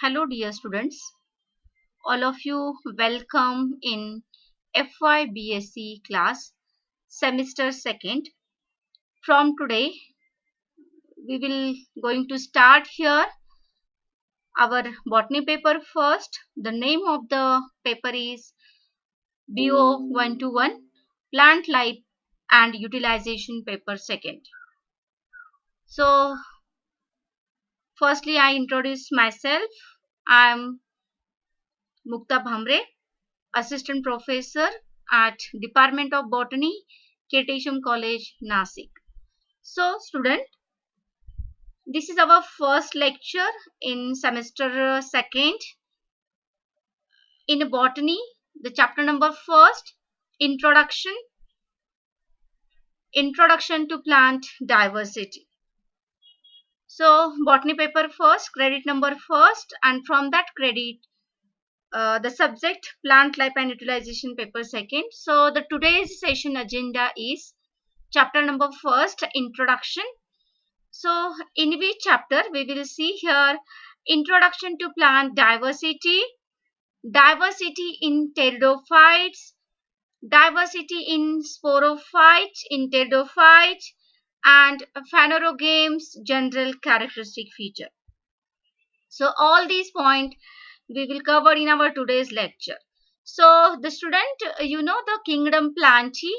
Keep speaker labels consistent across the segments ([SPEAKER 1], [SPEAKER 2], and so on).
[SPEAKER 1] Hello, dear students. All of you, welcome in FYBSc class, semester second. From today, we will going to start here our botany paper first. The name of the paper is BO 121, Plant Life and Utilization paper second. So, firstly, I introduce myself. I am Mukta Bhamre, Assistant Professor at Department of Botany, Ketesham College, Nasik. So, student, this is our first lecture in semester second in botany. The chapter number first, introduction, introduction to plant diversity. So, botany paper first, credit number first, and from that credit, the subject plant life and utilization paper second. So, the today's session agenda is chapter number first, introduction. So in which chapter we will see here introduction to plant diversity, diversity in pteridophytes, diversity in sporophytes, in pteridophytes, and phanerogames general characteristic feature. So all these points we will cover in our today's lecture. So the student, you know the kingdom Plantae.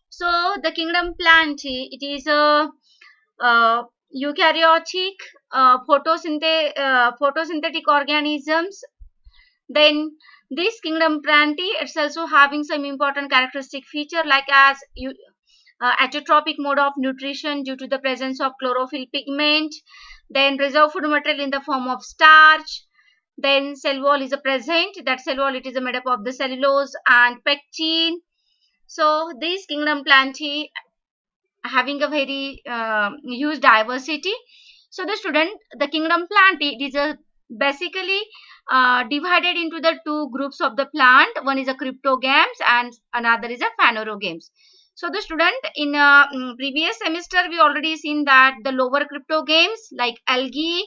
[SPEAKER 1] So the kingdom Plantae, it is a eukaryotic photosynthetic organisms. Then this kingdom Plantae, it's also having some important characteristic feature like as autotrophic mode of nutrition due to the presence of chlorophyll pigment, then reserve food material in the form of starch, then cell wall is a present, that cell wall it is made up of the cellulose and pectin. So this kingdom Plantae having a very huge diversity. So the student, the kingdom Plantae, it is a basically divided into the two groups of the plant. One is a cryptogams and another is a phanerogames. So the student, in previous semester we already seen that the lower cryptogams like algae,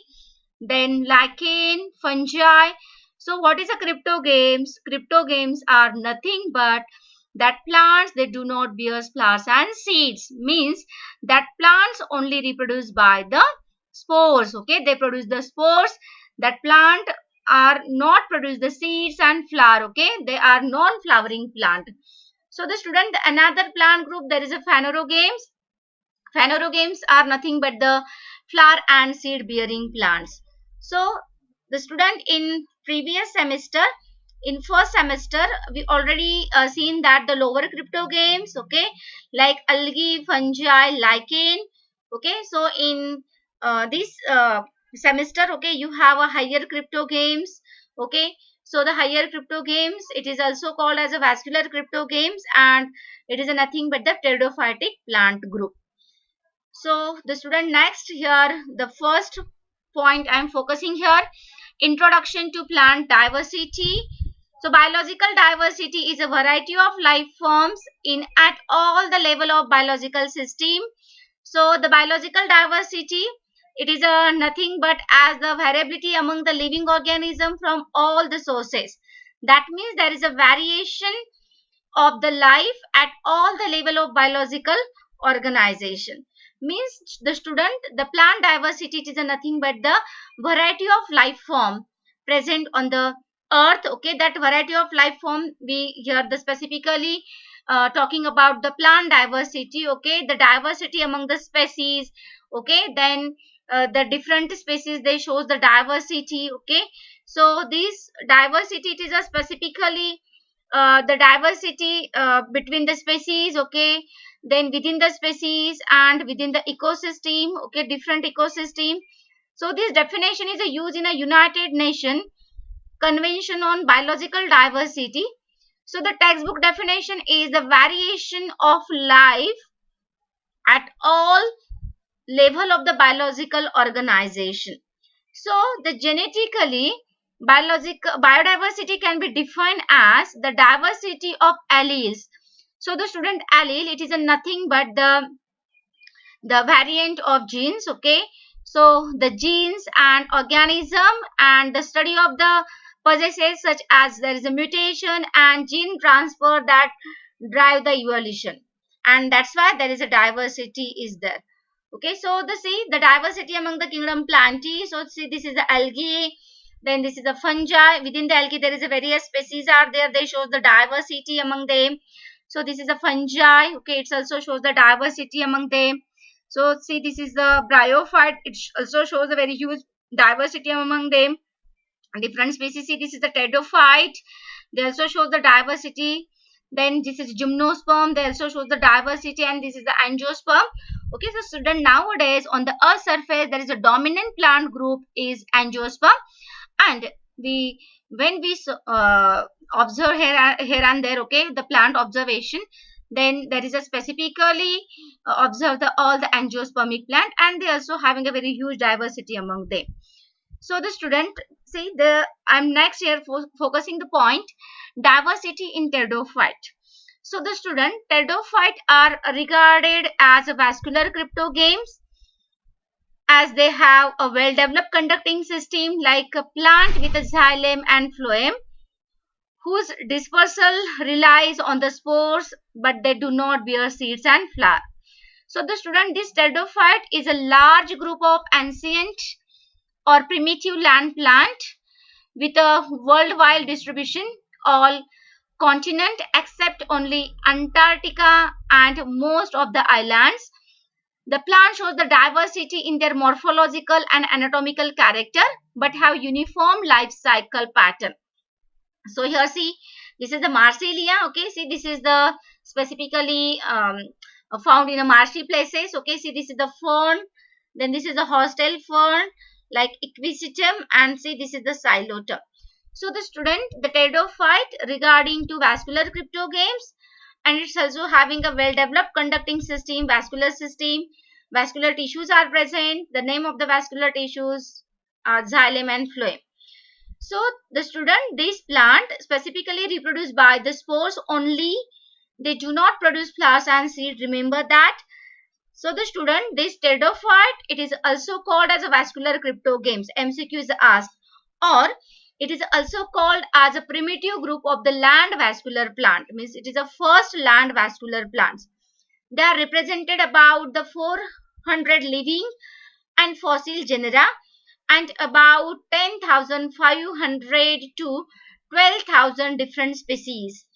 [SPEAKER 1] then lichen, fungi. So what is a cryptogams? Cryptogams are nothing but that plants they do not bear flowers and seeds, means that plants only reproduce by the spores. Okay, they produce the spores. That plant are not produce the seeds and flower. Okay, they are non-flowering plant. So the student, another plant group, there is a phanerogames. Phanerogames are nothing but the flower and seed bearing plants. So the student, in previous semester, in first semester we already seen that the lower cryptogams, okay, like algae, fungi, lichen. Okay, so in this semester, okay, you have a higher cryptogams. Okay, so the higher cryptogams, it is also called as a vascular cryptogams, and it is a nothing but the pteridophytic plant group. So the student, next here, the first point I am focusing here, introduction to plant diversity. So biological diversity is a variety of life forms in at all the level of biological system. So the biological diversity, it is a nothing but as the variability among the living organism from all the sources. That means there is a variation of the life at all the level of biological organization. Means the student, the plant diversity, it is a nothing but the variety of life form present on the earth. Okay, that variety of life form we here the specifically talking about the plant diversity. Okay, the diversity among the species. Okay, then the different species they shows the diversity. Okay, so this diversity, it is a specifically the diversity between the species. Okay, then within the species and within the ecosystem. Okay, different ecosystem. So this definition is a used in a United Nation Convention on Biological Diversity. So the textbook definition is the variation of life at all level of the biological organization. So the genetically biodiversity can be defined as the diversity of alleles. So the student, allele, it is a nothing but the variant of genes. Okay, So the genes and organism and the study of the processes such as there is a mutation and gene transfer that drive the evolution, and that's why there is a diversity is there. Okay, so the see the diversity among the kingdom plantae. So see, this is the algae, then this is the fungi. Within the algae there is a various species are there, they show the diversity among them. So this is a fungi. Okay, it also shows the diversity among them. So see, this is the bryophyte, it also shows a very huge diversity among them, different species. See, this is the pteridophyte, they also show the diversity. Then this is gymnosperm, they also show the diversity, and this is the angiosperm. Okay, so student, nowadays on the earth surface there is a dominant plant group is angiosperm, and we when we observe here and there, okay, the plant observation, then there is a specifically observe the all the angiospermic plant, and they also having a very huge diversity among them. So the student, see the I'm next here focusing the point diversity in pteridophyte. So the student, pteridophyte are regarded as a vascular cryptogames, as they have a well developed conducting system like a plant with a xylem and phloem, whose dispersal relies on the spores, but they do not bear seeds and flower. So the student, this pteridophyte is a large group of ancient or primitive land plant with a worldwide distribution, all continent except only Antarctica and most of the islands. The plant shows the diversity in their morphological and anatomical character, but have uniform life cycle pattern. So here see, this is the Marsilia. Okay, see, this is the specifically found in a marshy places. Okay, see, this is the fern, then this is the hostel fern like equisetum, and see, this is the Psilotum. So the student, the pteridophyte regarding to vascular cryptogames, and it's also having a well developed conducting system, vascular system. Vascular tissues are present. The name of the vascular tissues are xylem and phloem. So the student, this plant specifically reproduce by the spores only. They do not produce flowers and seed. Remember that. So the student, this pteridophyte, it is also called as a vascular cryptogames. MCQ is asked. Or it is also called as a primitive group of the land vascular plant. Means it is a first land vascular plants. They are represented about the 400 living and fossil genera and about 10,500 to 12,000 different species.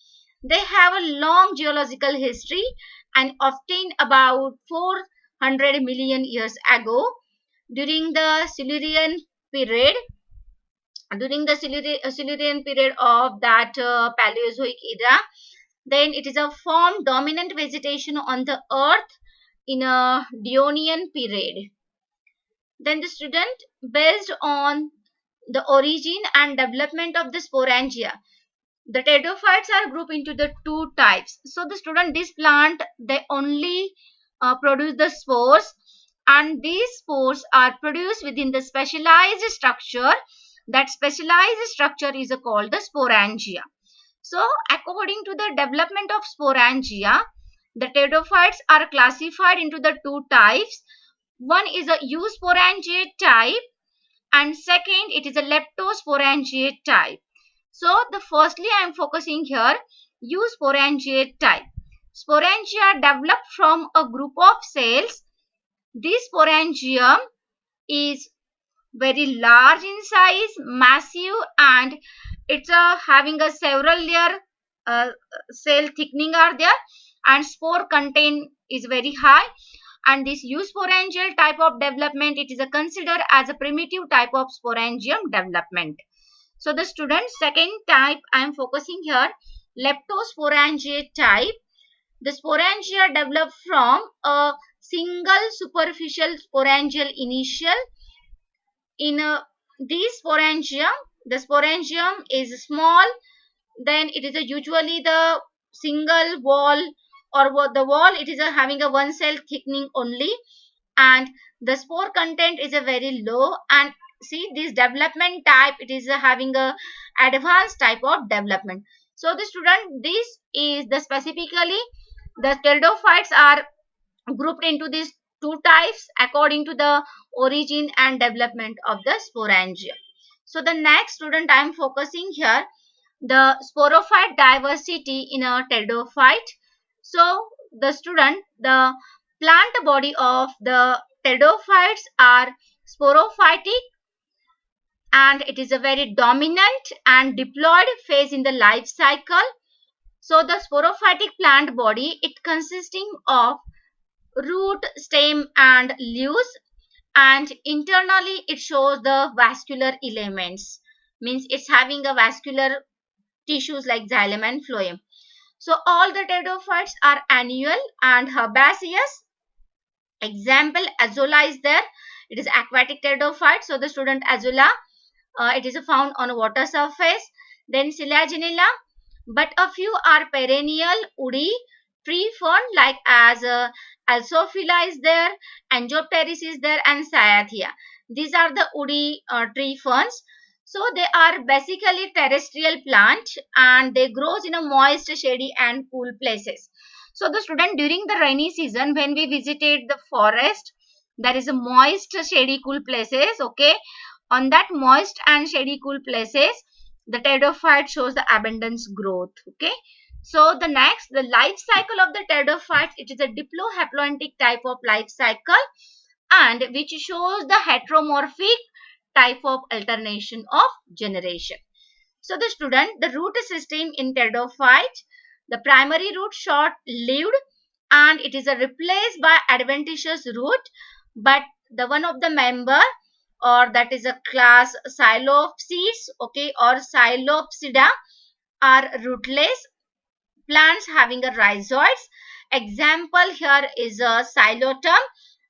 [SPEAKER 1] They have a long geological history and often about 400 million years ago during the Silurian period. During the Silurian period of that Paleozoic era, then it is a form dominant vegetation on the earth in a Devonian period. Then the student, based on the origin and development of the sporangia, the pteridophytes are grouped into the two types. So the student, this plant, they only produce the spores, and these spores are produced within the specialized structure. That specialized structure is called the sporangia. So according to the development of sporangia, the pteridophytes are classified into the two types. One is a eusporangiate type, and second it is a leptosporangiate type. So the firstly I am focusing here eusporangiate type. Sporangia develop from a group of cells. This sporangium is very large in size, massive, and it's having a several layer cell thickening are there, and spore content is very high. And this eusporangial type of development, it is considered as a primitive type of sporangium development. So the student, second type I am focusing here, leptosporangiate type. The sporangia develop from a single superficial sporangial initial. In these sporangia, the sporangium is small, then it is usually the single wall, or the wall it is having a one cell thickening only, and the spore content is a very low. And see, this development type, it is having a advanced type of development. So the student, this is the specifically the pteridophytes are grouped into these two types according to the origin and development of the sporangia. So the next student I am focusing here, the sporophyte diversity in a pteridophyte. So the student, the plant body of the pteridophytes are sporophytic, and it is a very dominant and diploid phase in the life cycle. So the sporophytic plant body, it consisting of root, stem and leaves, and internally it shows the vascular elements, means it's having a vascular tissues like xylem and phloem. So all the pteridophytes are annual and herbaceous. Example, Azolla is there. It is aquatic pteridophyte. So the student Azolla, it is found on a water surface. Then Selaginella, but a few are perennial, woody, tree fern like as Alsophila is there, Angiopteris is there, and Cyathea. These are the woody tree ferns. So they are basically terrestrial plant, and they grows in a moist, shady and cool places. So the student, during the rainy season when we visited the forest, there is a moist, shady, cool places. Okay, on that moist and shady, cool places, the pteridophyte shows the abundance growth. Okay, so the next, the life cycle of the pteridophyte, it is a diplohaploentic type of life cycle, and which shows the heteromorphic type of alternation of generation. So the student, the root system in pteridophyte, the primary root short lived, and it is a replaced by adventitious root, but the one of the member, or that is a class Psilopsids, okay, or Psilopsida, are rootless plants having a rhizoids. Example here is a Xylotum.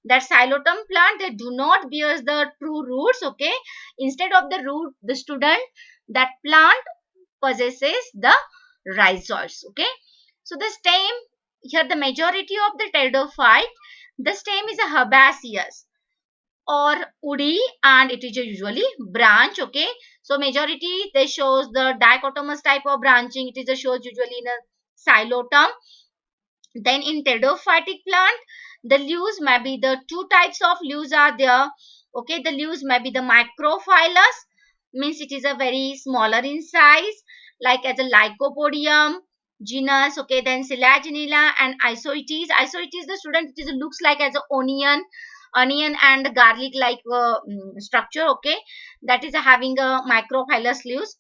[SPEAKER 1] That Xylotum plant, they do not bears the true roots. Okay, instead of the root, the student, that plant possesses the rhizoids. Okay, so the stem here, the majority of the pteridophyte, the stem is a herbaceous or woody, and it is usually branch. Okay, so majority they shows the dichotomous type of branching. It is a shows usually in a xylotum. Then in pteridophytic plant, the leaves may be, the two types of leaves are there. Okay, the leaves may be the microphyllous, means it is a very smaller in size, like as a Lycopodium genus. Okay, then Selaginella and Isoetes. Isoetes, the student, it is looks like as a onion and garlic like structure. Okay, that is having a microphyllous leaves.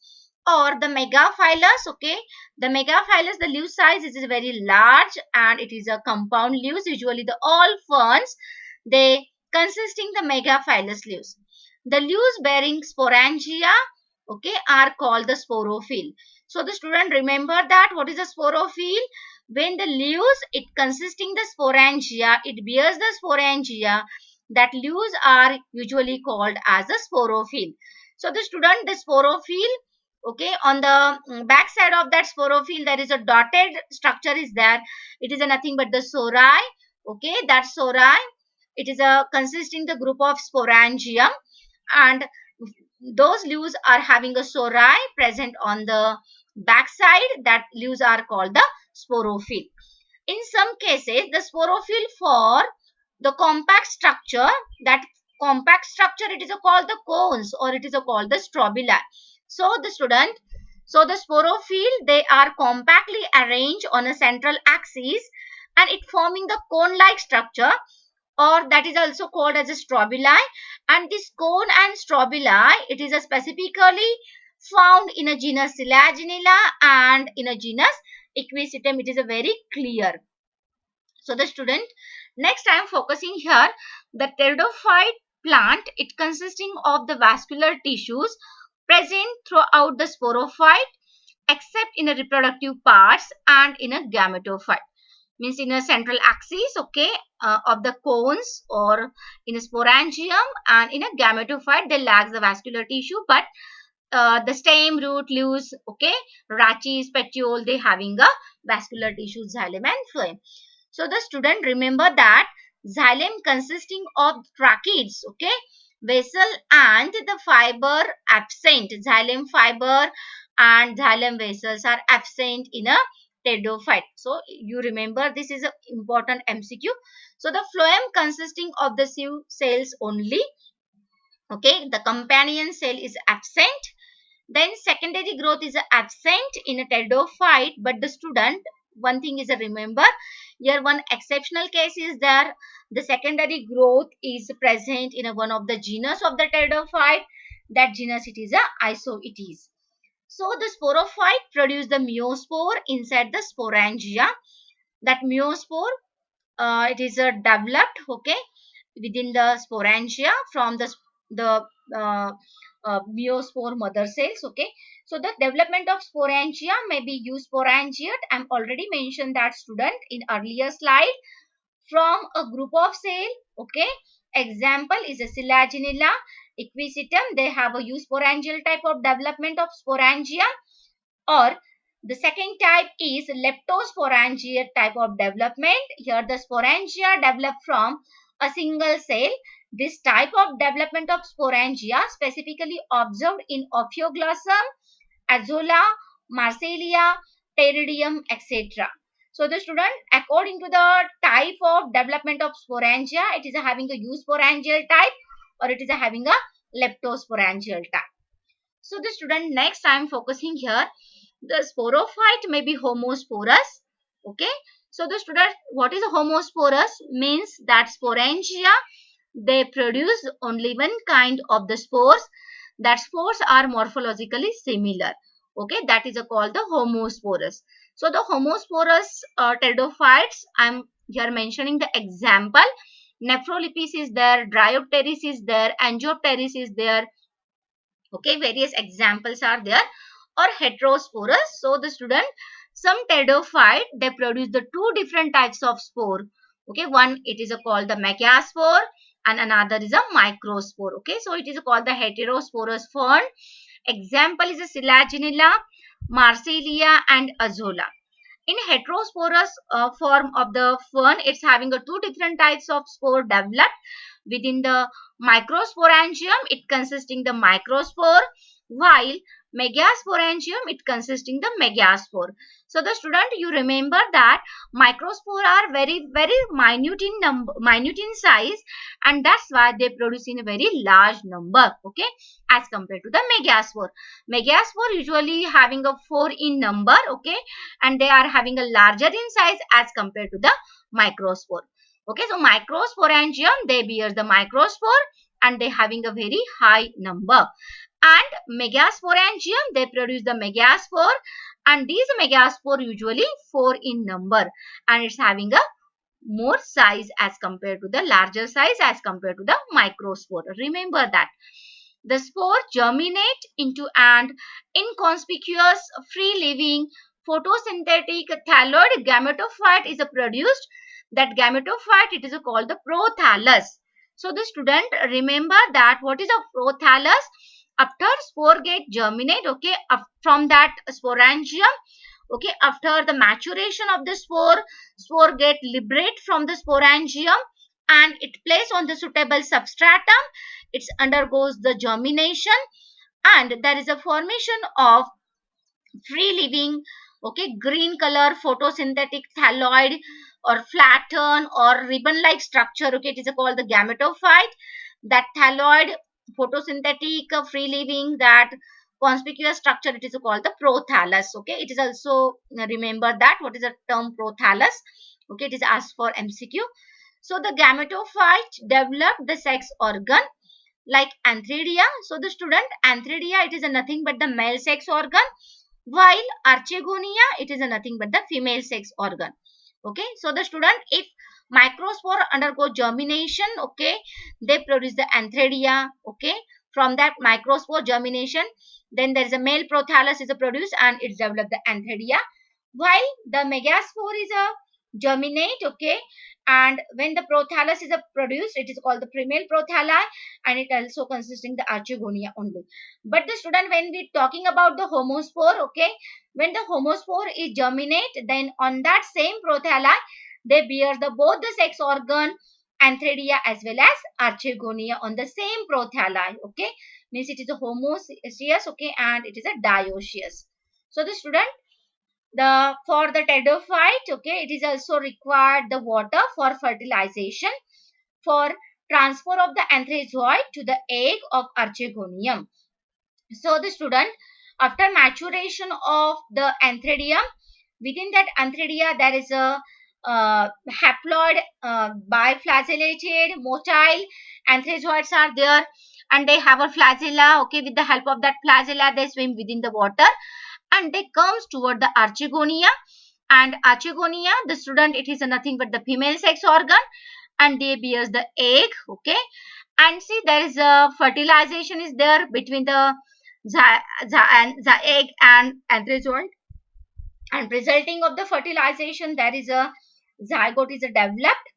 [SPEAKER 1] Or the megaphylus. Okay, the megaphylus, the leaf size is very large, and it is a compound leaves. Usually the all ferns, they consisting the megaphylus leaves. The leaves bearing sporangia, okay, are called the sporophyll. So the student, remember that what is a sporophyll? When the leaves, it consisting the sporangia, it bears the sporangia, that leaves are usually called as a sporophyll. So the student, the sporophyll, okay, on the back side of that sporophyll, there is a dotted structure is there. It is a nothing but the sori. Okay, that sori, it is a consisting the group of sporangium, and those leaves are having a sori present on the back side. That leaves are called the sporophyll. In some cases, the sporophyll for the compact structure, that compact structure, it is a called the cones, or it is a called the strobili. So the student, so the sporophyll, they are compactly arranged on a central axis, and it forming the cone like structure, or that is also called as a strobili. And this cone and strobili, it is a specifically found in a genus Selaginella and in a genus Equisetum. It is a very clear. So the student, next I am focusing here, the pteridophyte plant, it consisting of the vascular tissues present throughout the sporophyte except in the reproductive parts and in a gametophyte, means in a central axis, okay, of the cones, or in a sporangium, and in a gametophyte they lack the vascular tissue, but the stem, root, leaves, okay, rachis, petiole, they having a vascular tissue, xylem and phloem. So the student, remember that xylem consisting of tracheids, okay, vessel and the fiber absent. Xylem fiber and xylem vessels are absent in a pteridophyte. So you remember, this is an important MCQ. So the phloem consisting of the sieve cells only. Okay, the companion cell is absent. Then secondary growth is absent in a pteridophyte, but the student, one thing is remember, here one exceptional case is there. The secondary growth is present in one of the genus of the pteridophyte. That genus it is a Isoetes. So the sporophyte produce the meiospore inside the sporangia. That meiospore, it is developed, okay, within the sporangia from the uh, meiospore mother cells, okay. So the development of sporangia may be eusporangiate. I'm already mentioned that, student, in earlier slide, from a group of cell, okay. Example is a Selaginella equisitum. They have a eusporangial type of development of sporangia, or the second type is leptosporangia type of development. Here the sporangia develop from a single cell. This type of development of sporangia specifically observed in Ophioglossum, Azolla, Marsillia, Pteridium, etc. So the student, according to the type of development of sporangia, it is having a eusporangial type or it is having a leptosporangial type. So the student, next I am focusing here, the sporophyte may be homosporous, okay. So the student, what is a homosporous? Means that sporangia, they produce only one kind of the spores. That spores are morphologically similar, okay. That is called the homosporous. So the homosporous pteridophytes, I am here mentioning the example. Nephrolepis is there, Dryopteris is there, Angiopteris is there, okay. Various examples are there. Or heterosporous. So the student, some pteridophyte, they produce the two different types of spore, okay. One, it is called the megaspore and another is a microspore, okay. So it is called the heterosporous fern. Example is a Selaginella, Marsillia and Azolla. In heterosporous form of the fern, it's having a two different types of spore developed within the microsporangium. It consisting the microspore, while megasporangium, it consisting the megaspore. So the student, you remember that microspore are very minute in number, minute in size, and that's why they produce in a very large number, okay, as compared to the megaspore. Megaspore usually having a 4 in number, okay, and they are having a larger in size as compared to the microspore, okay. So microsporangium, they bear the microspore and they having a very high number, and megasporangium, they produce the megaspore, and these megaspore usually 4 in number, and it's having a more size as compared to the larger size as compared to the microspore. Remember that the spore germinate into an inconspicuous, free-living, photosynthetic thalloid gametophyte is produced. That gametophyte, it is called the prothallus. So the student, remember that what is a prothallus? After spore get germinate, okay, from that sporangium, okay, after the maturation of the spore get liberate from the sporangium and it placed on the suitable substratum. It undergoes the germination and there is a formation of free living, okay, green color photosynthetic thalloid or flatten or ribbon like structure, okay. It is called the gametophyte. That thalloid photosynthetic free living, that conspicuous structure, it is called the prothallus, okay. It is also, remember that what is the term prothallus, okay. It is asked for MCQ. So the gametophyte develop the sex organ like antheridia. So the student, antheridia, it is a nothing but the male sex organ, while archegonia, it is a nothing but the female sex organ, okay. So the student, if microspore undergo germination, okay, they produce the antheridia, okay. From that microspore germination, then there is a male prothallus is produced and it develop the antheridia, while the megaspore is a germinate, okay, and when the prothallus is produced, it is called the female prothalli and it also consisting the archegonia only. But the student, when we talking about the homospore, okay, when the homospore is germinate, then on that same prothalli, they bear the both the sex organ antheridia as well as archegonia on the same prothalli, okay. Means it is a homoecious, okay, and it is a dioecious. So the student, The for the pteridophyte, okay, it is also required the water for fertilization, for transfer of the anthrazoid to the egg of archegonium. So the student, after maturation of the antheridium, within that antheridia there is a haploid biflagellated motile anthrazoids are there, and they have a flagella. Okay, with the help of that flagella they swim within the water, and they comes toward the archegonia. And archegonia, the student, it is nothing but the female sex organ, and they bears the egg. Okay, and see there is a fertilization is there between the the egg and anthrazoid, and resulting of the fertilization there is a zygote is developed,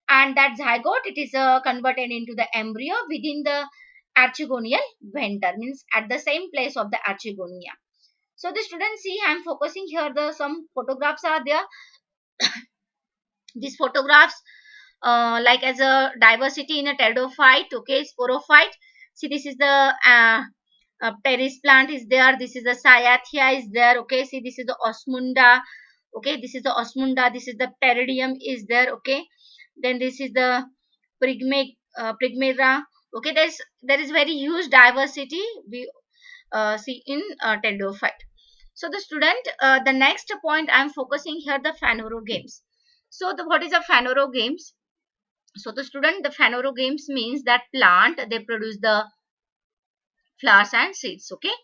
[SPEAKER 1] and that zygote it is converted into the embryo within the archegonial venter, means at the same place of the archegonia. So the students see, I am focusing here the some photographs are there. These photographs like as a diversity in a pteridophyte, okay, sporophyte. See, this is the Paris plant is there. This is the Cyathea is there. Okay, see, this is the Osmunda. Okay, this is the Osmunda. This is the Pteridium is there. Okay, then this is the Prigmera. Okay, there is very huge diversity we see in pteridophyte. So the student, the next point I am focusing here the phanerogames. So the what is a phanerogames? So the student, the phanerogames means that plant they produce the flowers and seeds. Okay,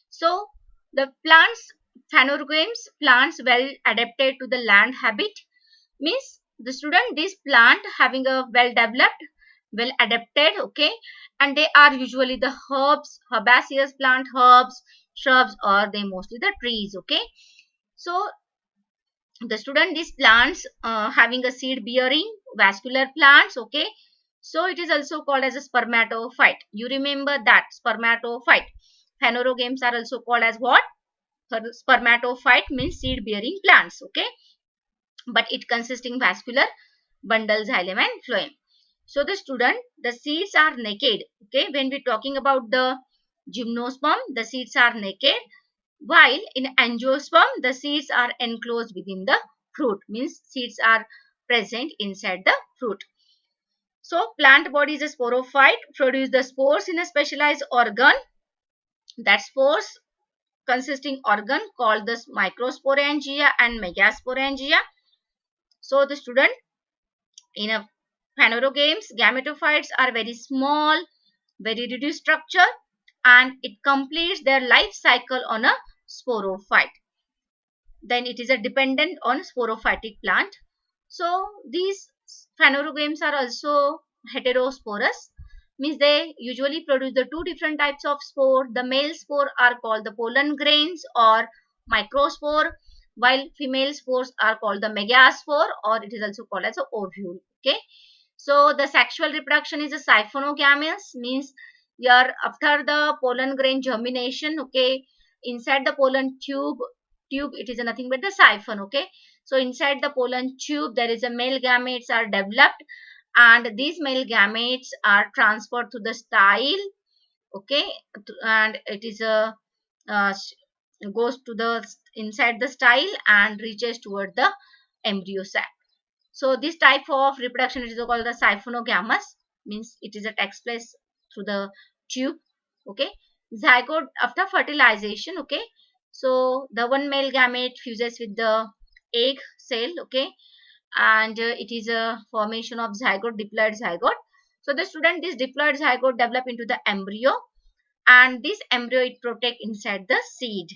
[SPEAKER 1] so the plants phanerogames plants well adapted to the land habit, means the student this plant having a well developed, well adapted. Okay, and they are usually the herbs, herbaceous plant, herbs, shrubs, or they mostly the trees. Okay, so the student these plants having a seed bearing vascular plants. Okay, so it is also called as a spermatophyte. You remember that spermatophyte. Phanerogames are also called as what? Spermatophyte means seed bearing plants. Okay, but it consisting vascular bundle, xylem and phloem. So the student, the seeds are naked. Okay, when we talking about the gymnosperm, the seeds are naked, while in angiosperm the seeds are enclosed within the fruit, means seeds are present inside the fruit. So plant body is a sporophyte, produce the spores in a specialized organ. That spores consisting organ called the microsporangia and megasporangia. So the student, in a phanerogames, gametophytes are very small, very reduced structure, and it completes their life cycle on a sporophyte. Then it is a dependent on sporophytic plant. So these phanerogames are also heterosporous, means they usually produce the two different types of spore. The male spore are called the pollen grains or microspore, while female spores are called the megaspore, or it is also called as a ovule. Okay, so the sexual reproduction is a siphonogameous, means your after the pollen grain germination. Okay, inside the pollen tube it is nothing but the siphon. Okay, so inside the pollen tube there is a male gametes are developed, and these male gametes are transferred to the style. Okay, and it is a uh, goes to the inside the style and reaches toward the embryo sac. So this type of reproduction is called the siphonogamous, means it is a takes place through the tube. Okay, zygote after fertilization. Okay, so the one male gamete fuses with the egg cell. Okay, and it is a formation of zygote, diploid zygote. So the student, this diploid zygote develop into the embryo, and this embryo it protect inside the seed.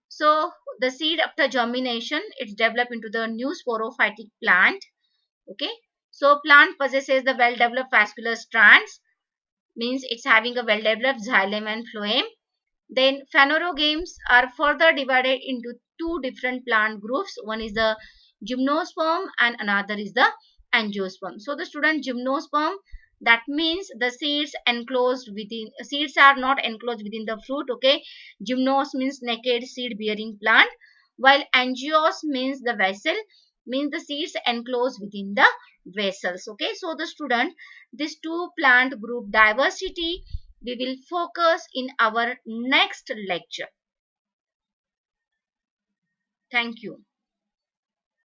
[SPEAKER 1] So the seed after germination it's developed into the new sporophytic plant. Okay, so plant possesses the well developed vascular strands, means it's having a well developed xylem and phloem. Then phanerogames are further divided into two different plant groups. One is the gymnosperm and another is the angiosperm. So the student, gymnosperm, that means the seeds enclosed within, seeds are not enclosed within the fruit. Okay, gymnos means naked seed bearing plant, while angios means the vessel, means the seeds enclosed within the vessels. Okay, so the student, this two plant group diversity we will focus in our next lecture. Thank you.